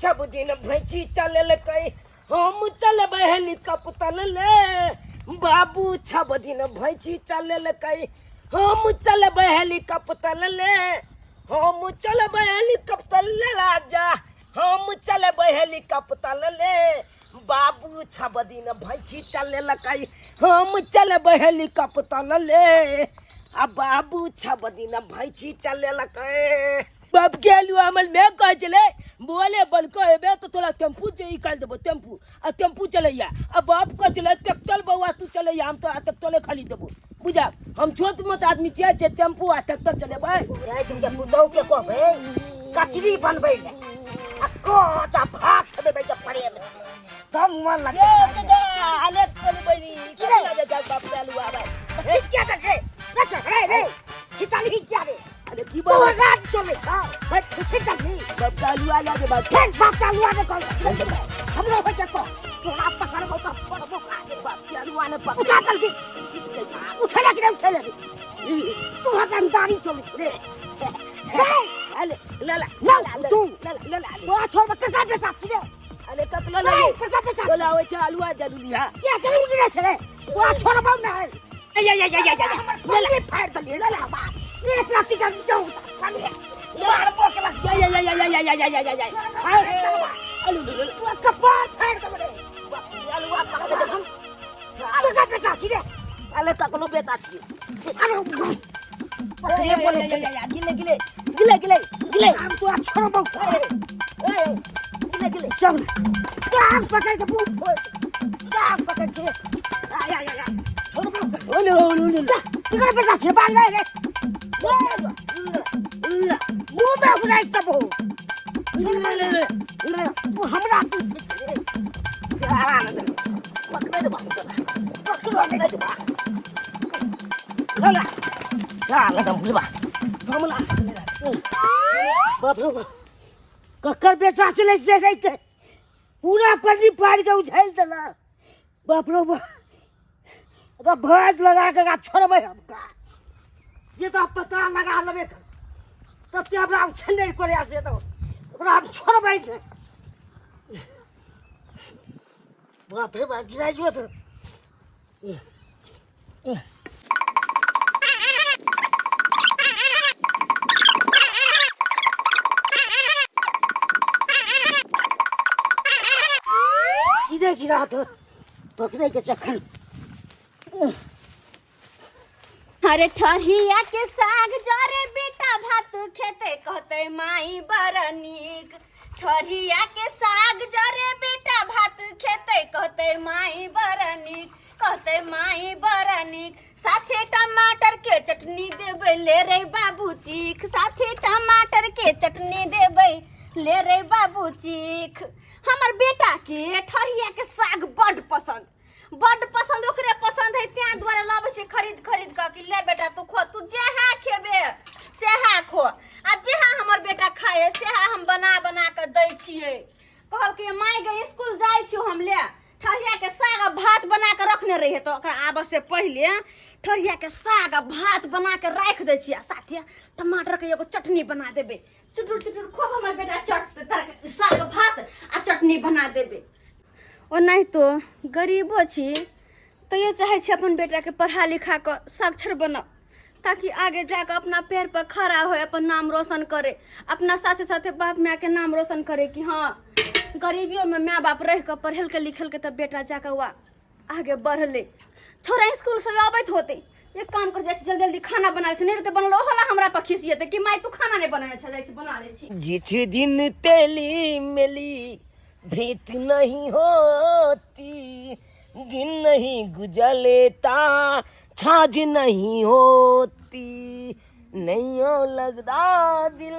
छब दिन भैंसी चले कई हम चलबे हेलीकॉप्टर ले बाबू छब दिन भैंसी चले कई हम चलबे हेलीकॉप्टर ले हम चलबे हेलीकॉप्टर ले राजा हम चलबे हेलीकॉप्टर ले बाबू छब दिन भैंसी चले कई हम चलबे हेलीकॉप्टर ले आ बाबू छब दिन भैंसी चले कई बाप के लुआ हमल में कह चले बोले बल कहबे तो तोला टेम्पू जे निकाल देबो टेम्पू आ टेम्पू चलैया आ बाप कह चले ट्रैक्टर बउआ तू चलैया हम तो ट्रैक्टर खाली देबो बुझा हम छोट मोट आदमी छियै जे टेम्पू आ ट्रैक्टर चलेबै जाय छै के पुतौ के कहबै कचरी बनबै ले आ कोचा भात खेबै के पड़े में तब मन लगे आले बनबै नी की लगे जा बाप के लुआ भाई छिट क्या देखे अच्छा रे छिटा नहीं क्या रे अरे की बात रात चले हां भाई कुछ नहीं बाप का लुआ लगे बात फिर बाप का लुआ ने कॉल हम लोग बच्चा को थोड़ा पकड़बो तो छोड़बो आगे बाप के लुआ ने पकड़ उठा जल्दी उठा के उठा ले तू हटंदारी चली रे अरे ला तू ला वो छोड़ के का बेटा छिरे अरे कतला ले का बेटा बोला ओए लुआ जरूरी है क्या जरूरी रे छले वो छोड़बो ना या ला फाड़ दे ला बाप ये प्रैक्टिकल जाऊं मार बोके लग या अरे कपाल फाड़ दे रे लुआ पकड़ दे का बेटा छिरे अरे ककनो बेटा छिरे अरे ये बोले गिले हम तो छोड़बो गिले चल काम पकड़ के पूछ काम पकड़ के या छोड़बो ओ नो तिकर बेटा छे बाल ले रे मुंह में उड़ाई तबो तू हमरा तू चला ना पकड़ दे बाप ला चला दम बुलबा हमला बाप रे ककर बेटा चले से गई के पूरा पन्नी पार के उछल देला बाप रे अगर भज लगा के छोड़बे हमका से तो पता लगा लेबे तते हमरा छने करे से तो ओकरा हम छोड़बे के बाप रे बा गिरा जो तो सीधे गिरा तो पकड़े के चक्कर अरे ठरिया के साग जरे बेटा भात खेते कहते माई बड़ा नीक ठरिया के साग जरे बेटा भात खेते कहते माई बड़ा नीक कहते माई बड़ा नीक साथे टमाटर के चटनी देबे ले रे बाबू चीख साथे टमाटर के चटनी देबे ले रे बाबू चीख हमर बेटा के ठरिया के साग बड़ पसंद ओकरे पसंद है त्या द्वारा लाबे छै खरीद के कि ले बेटा तू खो तू जेहा खेबे सेहा खो आ जेहा हमर बेटा खाए सेहा हम बना के दै छियै कहल के माय गे स्कूल जाय छी हम ले ठरिया के साग भात बना के रखने रहिए तो ओकरा आबे से पहले ठरिया के साग भात बना के राख दै छियै साथे टमाटर के एगो चटनी बना देबे चुटुर खूब हमर बेटा साग भात आ चटनी बना देबे ओ नहीं तो गरीबो छी तो ये चाहे छी अपन बेटा के पढ़ा लिखा कर साक्षर बना ताकि आगे जाकर अपना पैर पर खड़ा हो अपन नाम रोशन करे अपना साथे साथे बाप माँ के नाम रोशन करे कि हाँ गरीबियों में माँ बाप रह कर पढ़ल के लिखल के तब बेटा जाकर वह आगे बढ़ले छोरा स्कूल से आबैत होते एक काम कर जाए जल्दी खाना बना ले नहीं तो बनलो होला हमरा पर खिसियते कि माय तू खाना नहीं बनाए छ जाय बना ले छी जिस दिन तेली मिली भेंट नहीं होती दिन नहीं गुजरता छाज नहीं होती नहीं हो लगता दिल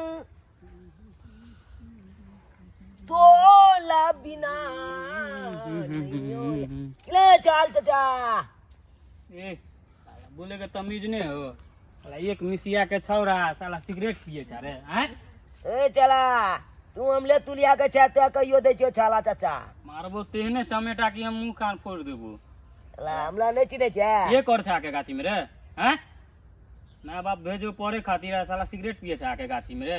तोला बिना ले चाल चाचा बोले के तमीज नहीं हो साला एक मिसिया के छौरा साला सिगरेट पिए छ रे हैं ए चला तू हमले तुलिया के छते कहियो दे छो छाला चाचा मारबो तेहने चमेटा की हम मुंह कान फोड़ देबो ला हमला नहीं चिने छे ये कर छा के गाछी में रे हैं माँ बाप भेजो पढ़े खातिर साला सिगरेट पिए छा के गाछी में रे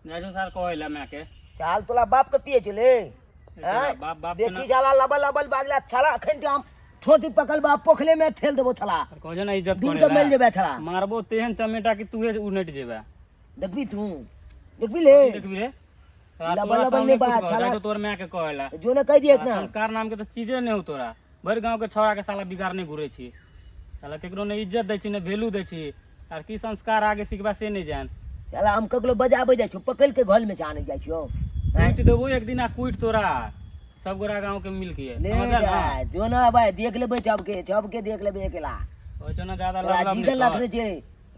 जाजो साल कहला मैं के चाल तोला बाप के पिए चले बाप बाप के बेची जाला लबल लबल बाजला छला अखन हम छोटी पकड़ बा पोखले में ठेल देबो छला कहो ना इज्जत दिन करे के मिल जेबे छला मारबो तेहन चमेटा कि तूहे उनट जेबे देखबी तू देखबी ले देखबी रे लबल लबल ने बात छला तो तोर मैं के कहेला जो ने कह दिए इतना संस्कार नाम के तो चीजे नहीं हो तोरा भर गांव के छौड़ा के साला बिगाड़ने घुरे छी साला केकरो ने इज्जत दै छी ने वैल्यू दै छी आर की संस्कार आगे सिखबा से नहीं जान चला हम ककलो बजाबे जाय छो पकड़ के घर में जाने जाय छो कूट देबो एक दिन आ कूट तोरा सब गोरा गांव के मिल के ले जा जो ना भाई देख लेबे सब के देख लेबे अकेला ओछो ना ज्यादा तोरा लब जीवन नहीं रखने छे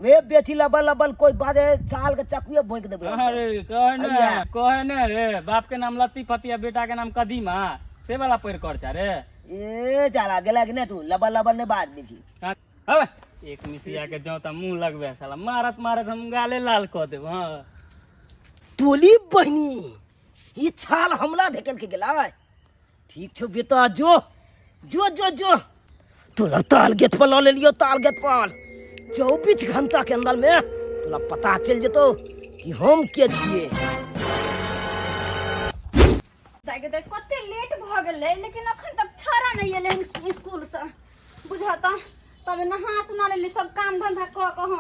वे बेची लबल लबल कोई बादे साल के चकुए भोंक देबे अरे कहे ने रे बाप के नाम लत्ती फतिया बेटा के नाम कदीमा से वाला पैर कर छा रे ए चला गेला कि नहीं तू लबल लबल ने बात बेची अब एक मिसिया के जोता मुंह लगबे साला मारत मारत हम गाले लाल क देब हां टोली बहनी ये छाल हमला ढकेल के गेला ठीक छो बेटा जो जो जो जो तोला ताल गेट पर ले लियो ताल गेट पर 24 घंटा के अंदर में तोला पता चल जतो कि हम के छिए देख कते लेट भ गेलै लेकिन अखन तक छाड़ा नहीं एले स्कूल से बुझाता तब नहा सुना लेली सब काम धंधा क हम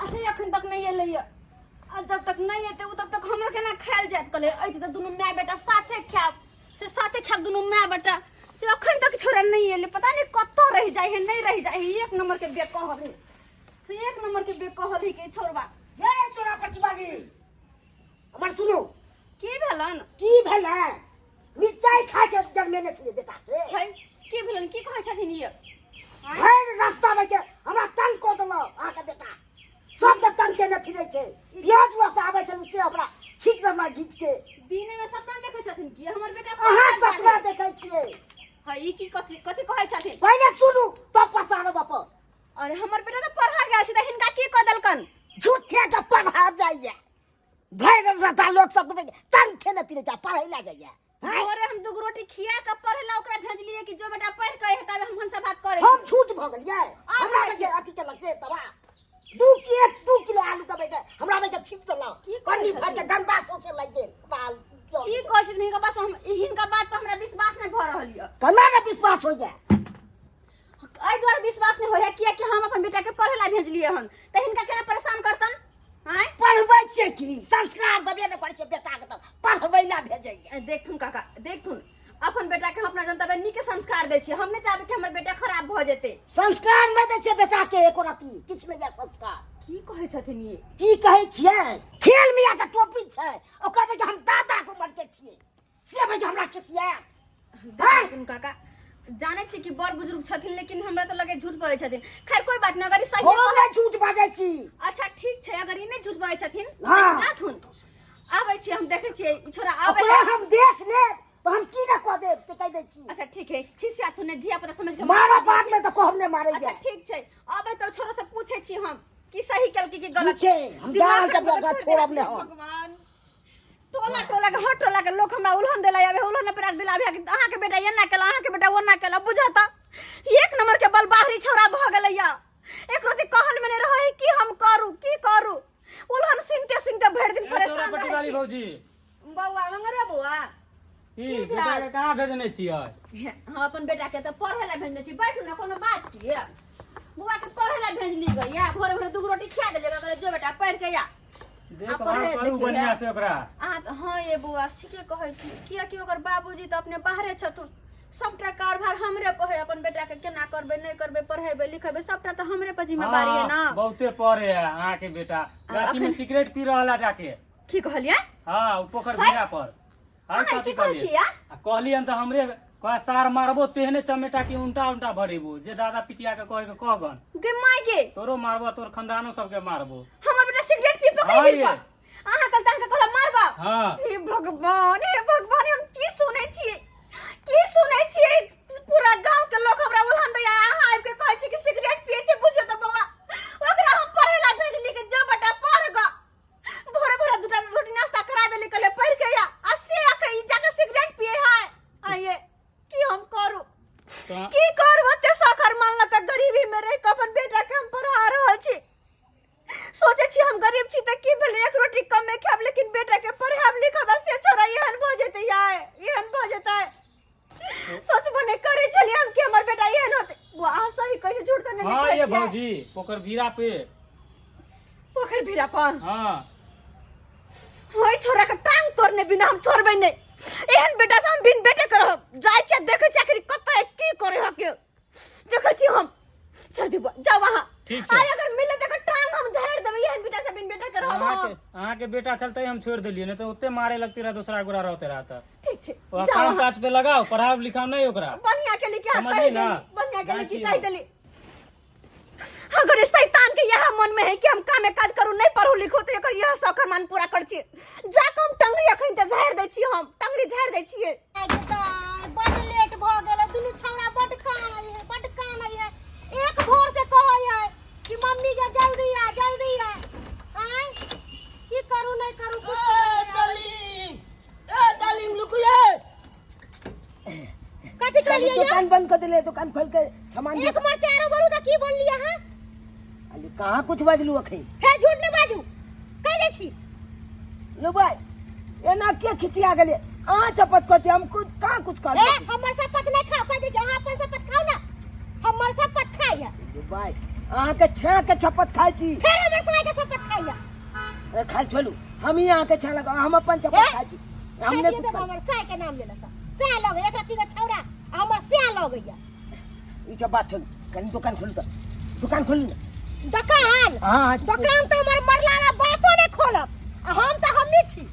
असे अखन तक नहीं एले आ जब तक नहीं एते तब तक हमरा केना खायल जात कले ऐ त दुनु माय बेटा साथे खाब दुनु माय बेटा से अखन तक छोरा नहीं एले पता नहीं कत्तो रह जाय है नहीं रह जाय है एक नंबर के बे कहल है से एक नंबर के बे कहल है के छोरबा ये छोरा प्रतिभागी हमर सुनो की भेलन मिर्चाई खा के जन्मेने छिए बेटा से है की भेलन की कहै छथिन ये भर रास्ता में के हमरा तंग को देलो आ के बेटा सब के तंग के न फिरै छै प्याज लग आबै छै से हमरा छीट देला घीच के दिने में सपना देखै छथिन की हमर बेटा अहाँ सपना देखै छियै है ई की कथि कहै छथिन पहिले सुनू तब पसारो बाप अरे हमर बेटा तो पढ़ा गेल छै त हिनका की क देलकन झूठे के पढ़ा जाइए भर रास्ता लोग सब के तंग के न फिरै छै पढ़ै ला जाइए अरे हम दुगो रोटी खिया के पढ़ेला ओकरा भेजलिए कि जो बेटा पढ़ के तब हम हमसे बात करे हम झूठ भ गेलियै हमरा के अथि के लग से तबा 2 किलो आलू दबे के हमरा में के छिप देला कन्नी भर के गंदा सोचे लग गेल बाल की कहै छै हिनका बात हिनका बात पर हमरा विश्वास नहीं भ रहल य कना के विश्वास हो जाए एहि द्वारा विश्वास नहीं होय किया कि हम अपन बेटा के पढ़ेला भेजलिए हन त हिनका केना परेशान करतन हैं पढ़बै छै की संस्कार देबे न पड़ै छै बेटा के त पढ़बै ला भेजैया देखथुन काका देखथुन अपन बेटा के हम अपना जनता में नीक संस्कार दै छी हम नहीं चाहबे कि हमर बेटा खराब भ जेते संस्कार नै दै छै बेटा के एको रति किछ नै या संस्कार की कहै छथिन ये की कहै छियै खेल मिया के टोपी छै ओकर में हम दादा को उम्र के छियै से भाई हमरा खिसिया देखथुन काका जाने छी कि बड़ बुजुर्ग छथिन लेकिन हमरा तो लगे झूठ बोलै छथिन खैर कोई बात नहीं अगर ई सही हम झूठ बाजै छी अच्छा ठीक छै अगर ई नहीं झूठ बोलै छथिन हाँ। जाथुन आबै छी हम देखै छियै ई छोरा आबै ओकरा हम देख लेब तो हम की न कह देब से कह दै छी अच्छा ठीक है खिसिया तूने धिया पुता समझ के मारा बाद में तो कहब ने मारै अच्छा जा ठीक छै आबै तो छोरो से पूछे छी हम कि सही केल की गलत ठीक छै हम जान जब जगह छोड़ब ने हम भगवान टोला के हर टोला के लोग हमरा उल्हन देला आबे उल्हन पे रख देला आबे अहाँ के बेटा एना केला अहाँ के बेटा ओना केला बुझाता एक नंबर के बल बाहरी छोरा भ गेलैया एक रोती कहल में नहीं रहै कि हम करू उल्हन सुनते भर दिन परेशान पट्टी वाली भौजी बौआ मंगरा बौआ की बेटा के कहां भेजने छियै हम अपन बेटा के त पढ़े ला भेजने छी बैठू ना कोनो बात की बुआ के पढ़े ला भेजली गया भोरे भोरे दू रोटी खिया देले कहले जो बेटा पढ़ के या देख करू बढ़िया से ओकरा हां ये बुआ ठीके कहै छी किया कि ओकर बाबूजी त अपने बाहरे छथुन सबटा कारभार हमरे पे है अपन बेटा के केना करबे नहीं करबे पढ़ेबे लिखेबे सबटा त हमरे पे जिम्मेदारी है ना बहुते पढ़े है अहाँ के बेटा गाछी में सिगरेट पी रहला जाके की कहलिए हां उ पोखर भिड़ा पर हां कथि कहलिए कहलियन त हमरे कह सार मारबो तेहने चमेटा की उल्टा भरेबो जे दादा पितिया के कह के कहगन गे माय गे तोरो मारबो तोर खानदानो सब के मारबो हमर बेटा सिगरेट पी पकड़ अहाँ कल तक कहला मारबा हां हे भगवान हम की सुनै छियै पूरा गांव के लोग हमरा उल्हन दैया अहाँ आबि के कहै छी कि सिगरेट पियै छै बुझियो त बौआ ओकरा हम पढ़ेला भेजली के जो बेटा पढ़ ग भोरे भोरे दुटा रोटी नाश्ता करा देली कहले पढ़ के या आ से आके ई जाके सिगरेट पिए है आये की हम करू की करू ओते सखर मानल के गरीबी में रह के अपन बेटा के हम पढ़ा रहल छी सोचे छी हम गरीब छी त की भेल एक रोटी कम में खाब लेकिन बेटा के पढ़ाब लिखाब से छोड़ा ये भौजी पोखर भीरा पे। पोखर भीरा पर हाँ होय छोरा के टांग तोड़ने बिना हम छोड़बै नहीं। एहन बेटा से हम बिन बेटे करब जाय छै देखे छै आखिर कतय की करे हके देखे छी हम छोड़ देबो जा वहां। ठीक छै। अरे अगर मिले त टांग हम झाड़ देबै एहन बेटा से बिन बेटे करब हम। अहाँ के बेटा चलते हम छोड़ दिलिए नहीं तो उतने मारे लगती रहा दूसरा गोरा रहते रहता। ठीक छै वो काम काज पे लगाओ पढ़ाओ लिखाओ नहीं ओकरा बढ़िया के लिखा समझली ना? बढ़िया के लिखी कह देली। अगर इस शैतान के यह मन में है कि हम काम काज करू नहीं पढ़ू लिखू तो एकर यह शौक मान पूरा कर छी। जाके हम टंगरी अखन त झाड़ दै छी हम टंगरी झाड़ दै छियै। बड़ लेट भ गेल दुनू छौड़ा बड़ कान है एक भोर से कहै है कि मम्मी के जल्दी आ आय की करू नहीं करू कुछ तालीम लुकिए कथि कहलिए दुकान बंद कर दिले दुकान खोल के सामान एक मरते आरो बोलू त की बोललिए हां अली कहां कुछ बजलू अखै फेर झूठ नहीं बाजू कह दे छी लो भाई एना के खिचिया गेले आ चपत को हम कुछ कहां कुछ कर ए हमर शपथ नहीं खाओ कह दे छी अहाँ अपन शपथ खाओ ना हमर शपथ खाइया लो भाई अहाँ के छे के चपत खाइ छी फेर हमर साय के शपथ खाइया खाल छोड़ू हम ही अहाँ के छे लगा हम अपन चपत खाइ छी हमने कुछ कर हमर साय के नाम ले लेता से लगे एक रत्ती के छौड़ा हमर से लगैया ई सब बात छोड़ कनी दुकान खोल तो दुकान खोल ना दुकान हां दुकान तो हमर मरला बापो ने खोलब हम तो हमनी छी।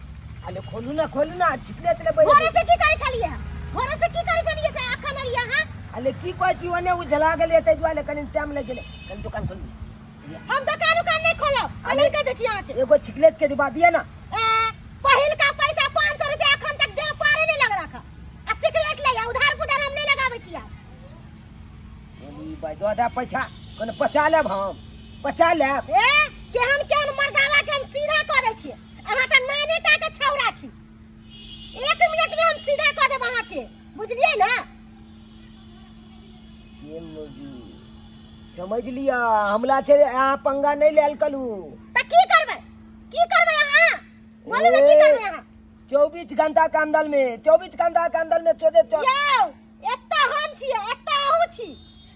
अले खोलू ना छिपले तले बैठ घरे से की करे छलिए घरे से की करे छलिए से अखन लिया हां अले की कोई जी ओने उ जला गेले तै दुआले कनी टाइम लग गेले कनी दुकान खोल हम दुकान नहीं खोलब अली कह दे छी अहाँ के एगो छिकलेट के दिबा दिया ना पहिल का पैसा 500 रुपया अखन तक दे पारे नहीं लग रखा आ सिगरेट ले आ उधार पुधार हम नहीं लगाबै छी बोली भाई दादा पैसा कने पचा लेब हम पचा लेब ए केहन मर्दावा के हम सीधा कर दै छी अहाँ त नाने टा के छौरा छी 1 मिनट में हम सीधा कर देब अहाँ के बुझलिए ना ये मुगी समझ लिया हमला छे आ पंगा नहीं लेल कलू त की करबै अहाँ बोलू ना की करबै अहाँ 24 घंटा के अंदर में 24 घंटा के अंदर में चोदे यौ एत्ता हम छियै एत्ता अहू छी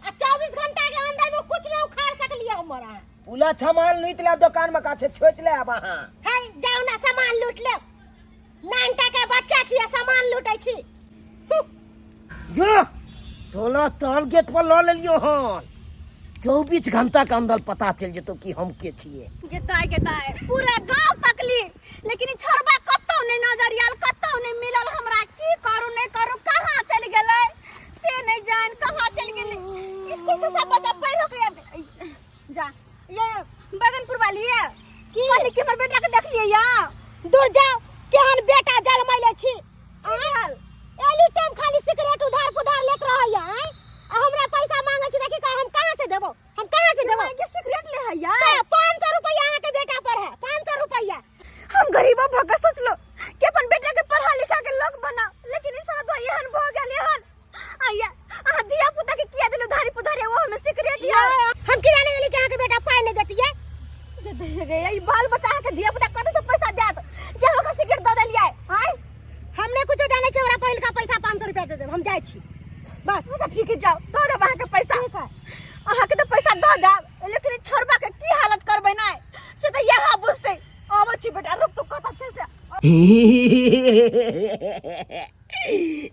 आ 24 घंटा के अंदर में कुछ नहीं उखाड़ सकलिए हमर अहाँ पूरा सामान लूट ले दुकान में काछे छोच ले अब अहाँ है जाओ ना सामान लूट ले 9 टा के बच्चा छियै सामान लूटै छी जो तोला टारगेट पर ल लेलियो हन 24 घंटा के अंदर पता चल जेतो कि हम के छिए गेताय पूरा गांव तकली लेकिन छोरबा कतौ नहीं नजरियाल कतौ नहीं मिलल हमरा की करू नहीं करू कहां चल गेलै से नहीं जान कहां चल गेलै स्कूल से सब बच्चा पैर के जा ये बगनपुर वाली है की कहली कि हमर बेटा के देख लिए या दूर जाओ केहन बेटा जलमैले छी आल एली टाइम खाली सिगरेट उधार लेत रहैया आ हमरा पैसा मांगे छी देखि हम कहां से देबो के सिगरेट ले है या 500 रुपया अहाँ के बेटा पर है 500 रुपया हम गरीबा भगा सोचलो कि अपन बेटा के पढ़ा लिखा के लोग बना लेकिन इस सारा तो एहन भ गेल एहन आया आ दिया पुता के किया दिलो धारी पुधारे वो हमें सिगरेट या हम की जाने वाली कि अहाँ के बेटा पाई नहीं देती है दे गए ई बाल बच्चा के दिया पुता कत से पैसा देत जे हमरा सिगरेट द देलिए हां हमने कुछ जाने छी हमरा पहिल का पैसा 500 रुपया दे देब हम जाय छी बस अच्छा ठीक है जाओ दो दे वहां के पैसा ठीक है अहाँ के तो पैसा दो दे लेकिन छोरबा के की हालत करबै ना से तो यहां बुझते आबो छी बेटा रुक तो कत से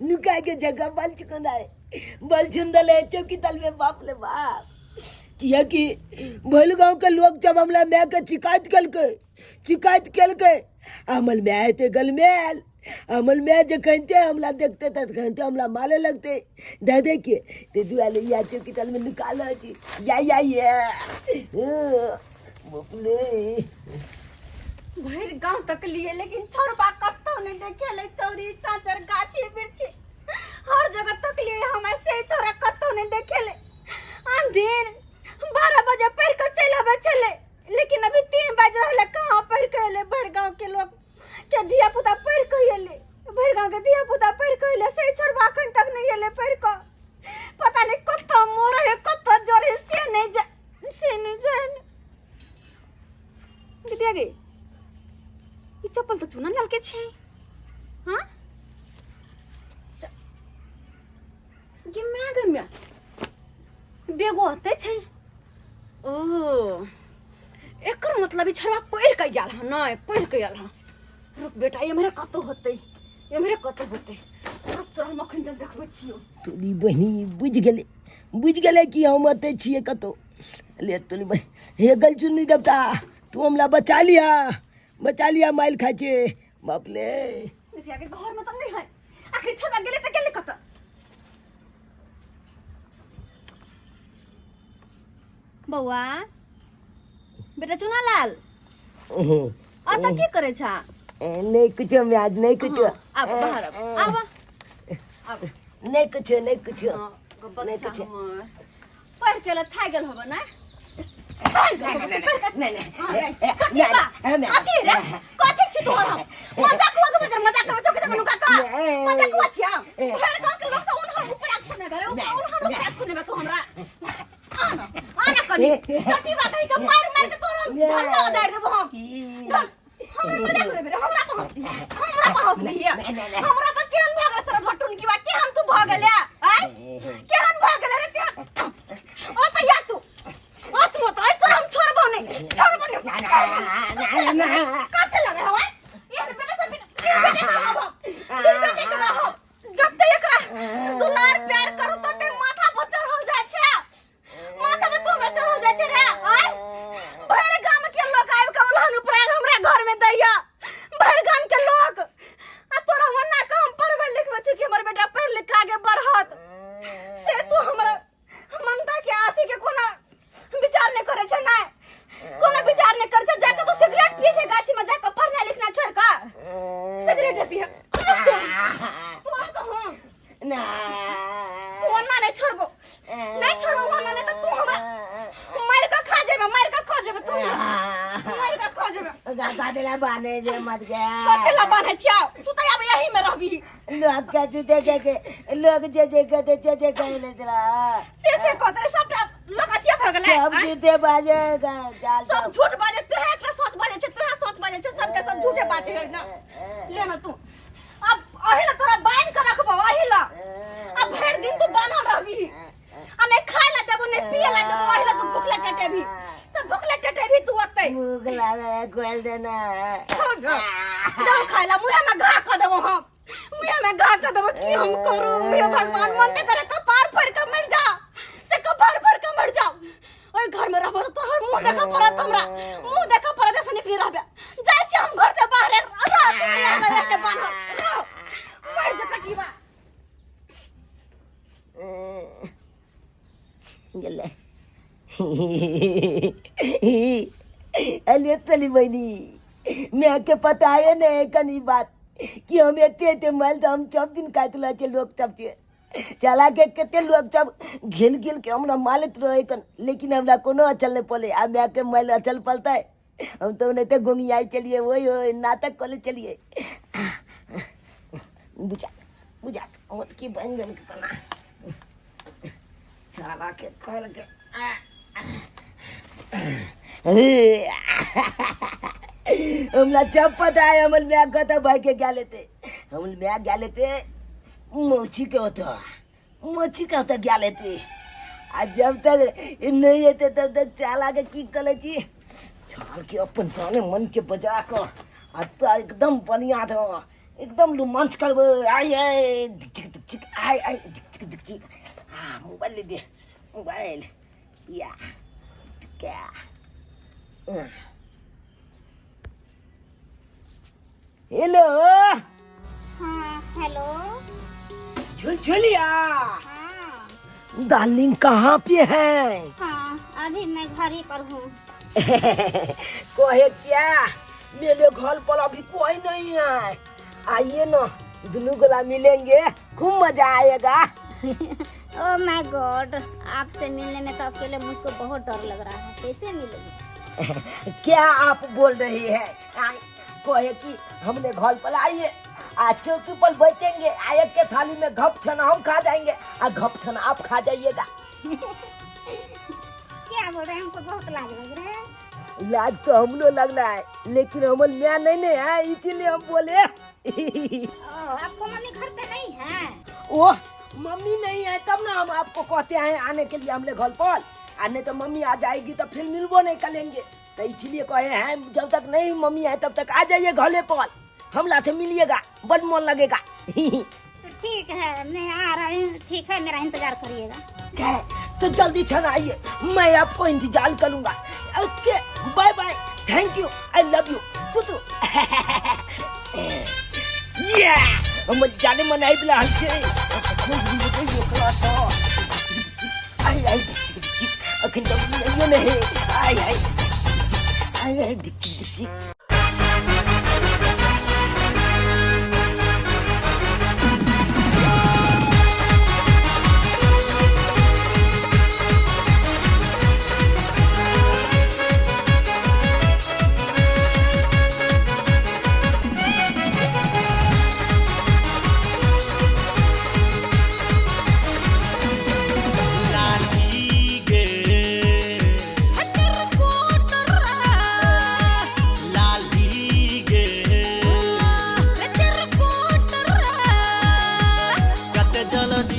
नुका के जगह बल चुकना है बल छुंदले चौकी तल में बाप ले बाप किया कि भोल गांव के लोग जब हमला मैं के शिकायत केलके अमल में आए थे गलमेल अमल में जो कहते हमला देखते थे कहते हमला माले लगते दादे के ते दुआले या चौकी तल में निकाल छी या बपले भर गांव तक लिए लेकिन छोरबा कत्तो नहीं देखे ले चौरी चाचर गाछी बिरछी हर जगह तक लिए हम ऐसे छोरा कत्तो नहीं देखे ले अंधेर 12 बजे पैर कर चला बचले लेकिन अभी 3 बज रहले कहां पैर कहले भर गांव के लोग के धिया पुता पैर कहले भर गांव के धिया पुता पैर कहले से छोरबा अखन तक नहीं एले पैर को पता नहीं कत्तो मोर है कत्तो जोरे से नहीं जान बिटिया गे ई चप्पल तो चुनन लाल के छै हां ये मैं बेगो होते छै ओह एकर मतलब छड़ा पैर के गेल है ना, पैर के गेल है। रुक बेटा ये मेरे कतो होते, ये मेरे कतो होते। रुक तोरा मखन जब देखबे छियो। तोरी बहिनी बुझ गेले कि हम अते छिए कतो। ले तोरी बहिनी हे गल चुन्नी देवता तू हमला बचा लिया माइल खाइ छे। बाप ले देखिया के घर में तो नहीं है। आखिर छड़ा गेले त गेले कतो। बौआ बेटा चुना लाल आता की करे छा? नहीं कुछ म्याद नहीं कुछ। अब बाहर अब नहीं कुछ बच्चा हमर पैर केला थाइ गेल होबे ना? कथी रे कथी छी तोहर? मजाक करो छोके जमनु काका मजाक हुआ छिया। फेर का के लोग से उन ऊपर आके सुने बरे उन ऊपर आके सुने तू हमरा आना कनी कथी बात है के मार के तोरा धन्ना उधार देबो हम। हमरा मजाक करे बरे हमरा पहुंच नहीं है। हमरा पर केहन भागल सर घटुन की बात केहन तू भागले हैं? केहन भागले रे केहन? ओ त या तू तो आई हम छोड़बो नहीं कते लगे हो ये बेटा सब बेटे के रहो जब तक एकरा दुलार प्यार करू तो ते माथा पर चढ़ जाय छे। माथा पे तू चढ़ जाय छे रे। आय भर गांव के लोग आइब के उलहन ऊपर हमरा घर में दैया। भर गांव के लोग आ तोरा वन्ना काम पढ़बे लिखबे छी कि हमर बेटा पढ़ लिख के आगे बढ़त से तू हमरा मनता के आथी के कोना विचार नहीं करे छे। ना कोनो विचार नहीं करे छे। जाके तू सिगरेट पिए छे गाछी में जाके पढ़ना लिखना छोड़ का सिगरेट पिए तू तो हम ना वन्ना नहीं छोड़बो वन्ना नहीं तो तू हमरा मार के खा जेबे तू मार के खा जेबे गाता देला बाने जे मत गया कथेला बाने छाओ तू तो अब यही में रहबी। लोग का जुटे के लोग जे कहले जरा से कोतरे सब लोग अथिया भ गेलै। सब जुटे बाजे जाल सब झूठ बाजे तू है एकरा सोच बाजे छे, तू है सोच बाजे छे, सबके सब झूठे बाते है ना। ले ना तू अब अहिला तोरा बांध के रखबो अहिला अब भर दिन तू बान्हा रहबी आ नहीं खाए ला देबो नहीं पिए ला देबो अहिला तू भूखले टटेबी सब भूखले टटेबी तू ओते भूख लागल कोल देना दो खाइला मुंह में घा क देबो हम मुंह में घा क देबो की हम करू हे भगवान मन ने करे कपार फाड़ के मर जा से कपार फाड़ के मर जाओ। ओए घर में रहबो तो हर मुंह देखा पड़त हमरा मुंह देखा पड़त जैसे निकली रहबे जाय छी हम घर से बाहर रात के बान्ह मर जता की बा गेले अले तली बहनी मैं के पता है ना कनी बात कि हम एते माल तो हम सब दिन काटला छे लोग सब छे चला के केते लोग सब घिल के हमरा मालित रहे कन लेकिन हमरा कोनो अचल नहीं पले आ मैं के माल अचल पलता है। हम तो नहीं तो घूमी आई चलिए वही नाटक कॉलेज चलिए बुझा मत की बन गन तना चला के खोल के हमला जब पता है हमल में कहता भाई के क्या लेते हमल में क्या लेते मोची के होता क्या लेते आज जब तक नहीं होते तब तक चला के की करे छी छाल के अपन जाने मन के बजा कर आता एकदम बढ़िया था एकदम रोमांच करबो आई आई दिक आई दिक हां मोबाइल दे मोबाइल या क्या हेलो हाँ हेलो झुलझुलिया हाँ डार्लिंग कहाँ पे है? हाँ अभी मैं घर ही पर हूँ। कोई क्या मेरे घर पर अभी कोई नहीं है आइए ना दोनों गला मिलेंगे खूब मजा आएगा। ओह माय गॉड आपसे मिलने में तो अकेले मुझको बहुत डर लग रहा है कैसे मिलेंगे? क्या आप बोल रही है? कोई कि हमने घर पर आइए आज चौकी पर बैठेंगे आए के थाली में घप छना हम खा जाएंगे और घप छना आप खा जाइएगा। क्या बोल रहे हैं हमको बहुत लाज लग रहा है। लाज तो हम लोग लग रहा है लेकिन हमल मैं नहीं है इसीलिए हम बोले। आपको मम्मी घर पे नहीं है? ओह मम्मी नहीं है तब ना हम आपको कहते हैं आने के लिए हमले घर पर और नहीं तो मम्मी आ जाएगी तो फिर मिलबो नहीं करेंगे। तो इसलिए कहे हैं जब तक नहीं मम्मी है तब तक आ जाइए घरे पर, हमला से मिलिएगा, बड़ मन लगेगा। ठीक है, मैं आ रही हूँ। ठीक है, मेरा इंतजार करिएगा। तो जल्दी छन आइए, मैं आपको इंतजार करूंगा। Okay, bye bye, thank you, I love you, टूटू। या हम जाने मनाई बिला हंसे आई आई अखन तो नहीं आई आई आई आई दिक्ची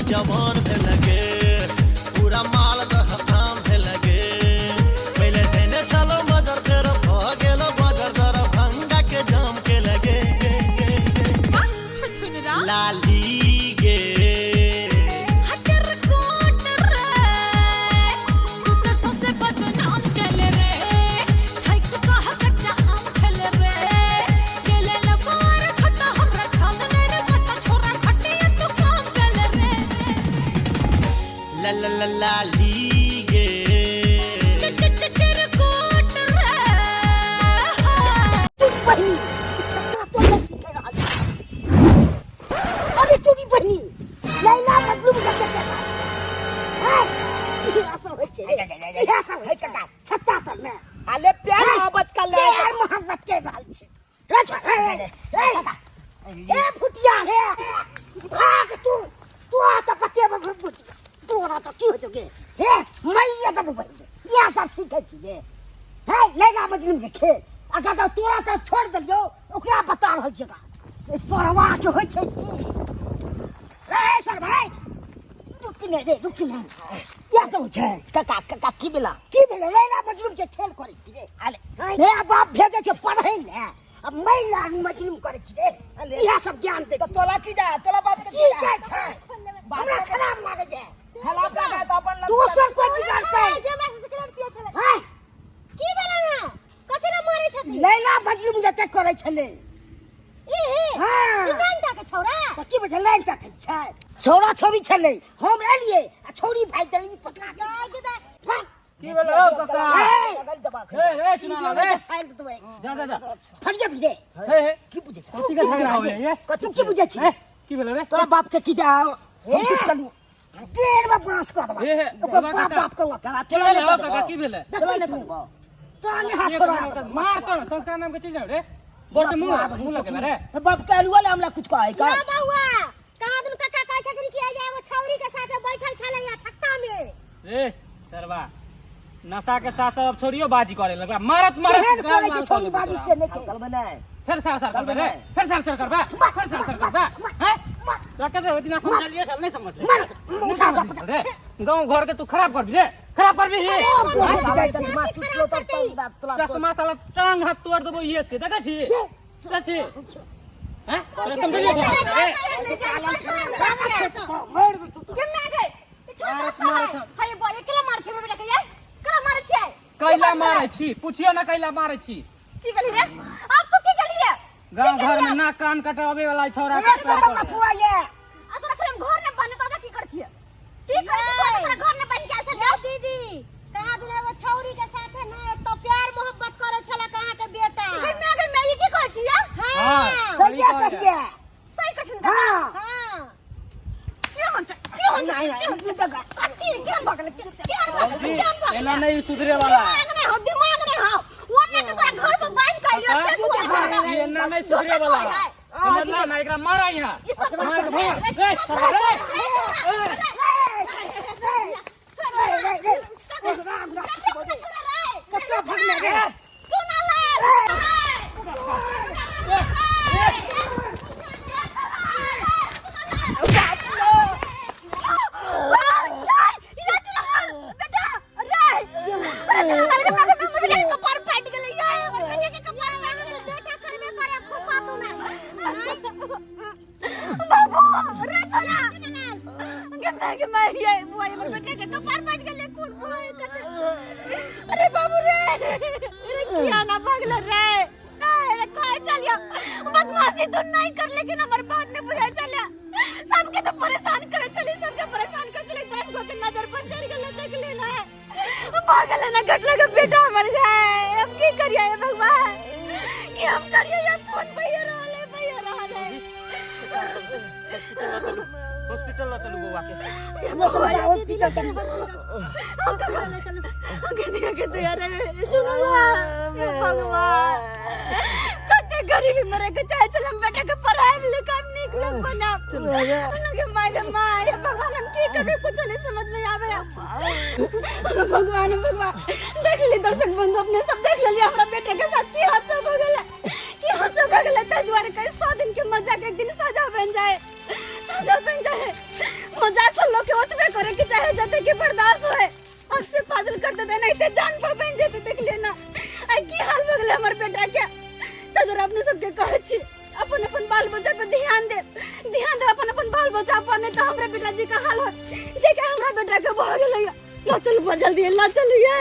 जवान भे लगे पूरा माल दहकाम भे लगे पहले देने चलो मजर तेरा भ गेलो बजर दर भंगा के जाम के लगे लाली गे हटर कोट रे तू तो सबसे बदनाम केले रे हाय को कहा कच्चा आम खेले रे केले लबार खता हमरा खाने रे खता छोरा खटी तू काम केले रे ला ला ला लाली गे चटर कोट रे बहनी छक्का तो लगी के राज। अरे तोरी बहनी लैला मजलूम का क्या है? ऐसा है छे ऐसा है का छत्ता तो मैं अरे प्यार मोहब्बत का ले प्यार मोहब्बत के बाल छे ए फुटिया है भाग तू आ तो पत्ते में फुट तू रहा तो क्यों हो जोगे हे मैं ये तो बोल ये सब सीखे छिए है लैला मजलूम के खेल अगर तो तोरा तो छोड़ दियो ओकरा बता रहल छेगा सरवा के होय छै की रे सर भाई रुक ने क्या सब छै काका की भेला लैला मजलूम के खेल करे छी रे अरे हे बाप भेजे छै पढ़ै ले अब मैं लान मजलूम करे छी रे यह सब ज्ञान दे तो तोला की जा तोला बाप के की छै हमरा खराब लागे छै खराब लागे तो अपन तू सब कोई बिगाड़तै जे मैं सिगरेट पिए छले हां की भेला ना कथि ना मारे छथि लैला मजलूम जते करे छले ई हां नंटा के छौरा तो की बजे लाइन का छै छौरा छोरी छले हम एलिए आ छोरी भाई दली पकड़ा के की भेलो काका ए सुना रे फाइल तो जा फड़िया भी दे हे की बुझे छ कथि का झगड़ा हो ये कथि की बुझे छी की भेलो रे तोरा बाप के की जाओ हम कुछ करू गेर में बांस कर दबा हे ओकर बाप के लगा की भेलो काका की भेले चला ने करबो तोरा हाथ छोड़ा मार तो संस्कार नाम के चीज रे बोल से मुंह लगे रे बाप के अलुआ ले हमला कुछ कहे का ना बउआ कहां दिन काका कहै छथिन कि आ जाए वो छौरी के साथे बैठल छले या छक्का में रे सरवा नशा के साथ अब छोड़ियो बाजी करे लगा मारत करे छै छोरी बाजी से नहीं करबे नहीं फिर सार करबे रे फिर सार करबे हैं रखे दे दिन समझ लिए सब नहीं समझ रे गांव घर के तू खराब कर दे चश्मा साला टांग हाथ तोड़ देबो ये से देखा छी हैं तुम चलिए हाय बोले केला मार छै बेटा के केला मार छै कैला मारे छी पूछियो ना कैला मारे छी की गली रे आप तो की गली है गांव घर में नाक कान कटावे वाला छोरा एक बार फुआ ये आ तोरा से घर ने बने तो की कर छिए ठीक है तोरा घर ने बन के छले दीदी कहां दिन वो छौरी के साथे ना तो प्यार मोहब्बत करे छले कहां के बेटा अगर मैं ये की कर छिए हां सही कहिए सही कसन हां हां क्यों नहीं क्यों भगल एना नहीं सुधरे वाला है दिमाग नहीं हो वो ने तो तोरा घर में बांध के लियो से तू ये एना नहीं सुधरे वाला है समझला ना एकरा मारा यहां मार कत्ता भगने रे तू ना ला बेटा ना के मारिए बुआ हमर बेटे के कपार फाट गेले खून बुआ अरे बाबू रे अरे किया ना भागल रे अरे कहां चलिया बदमाशी तो नहीं कर लेकिन हमर बात ने बुझा चलिया सबके तो परेशान करे चली सबके परेशान कर चली 10 गो के नजर पर चढ़ गेले देख लेना है पागल है ना घटना का बेटा मर गए अब की करिए भगवान कि हम करिए या फोन भैया रहले हॉस्पिटल ला चलू बुआ के हॉस्पिटल तक के यार भगवान कते गरीबी मरे के चाहे चलम बेटा के पढ़ाई लिखाई निक लोग बना के माय भगवान हम की करे कुछ नहीं समझ में आवे भगवान देख ली दर्शक बंधु अपने सब देख ले हमरा बेटे के साथ की हादसा हो गेल त द्वारा कई 100 दिन के मजाक एक दिन सजा बन जाए मजाक से लोग के ओतबे करे के चाहे जते के बर्दाश्त होए उससे पागल कर दे नहीं ते जान पर बन जेते देख लेना आई की हाल हो गेल हमर बेटा के तदर अपने सब के कहै छी अपन अपन बाल बच्चा पे ध्यान दे अपन बाल बच्चा पर नहीं तो हमरे बेटा जी का हाल हो जे के हमरा बेटा के भ गेलै ला चल जल्दी ला चल ये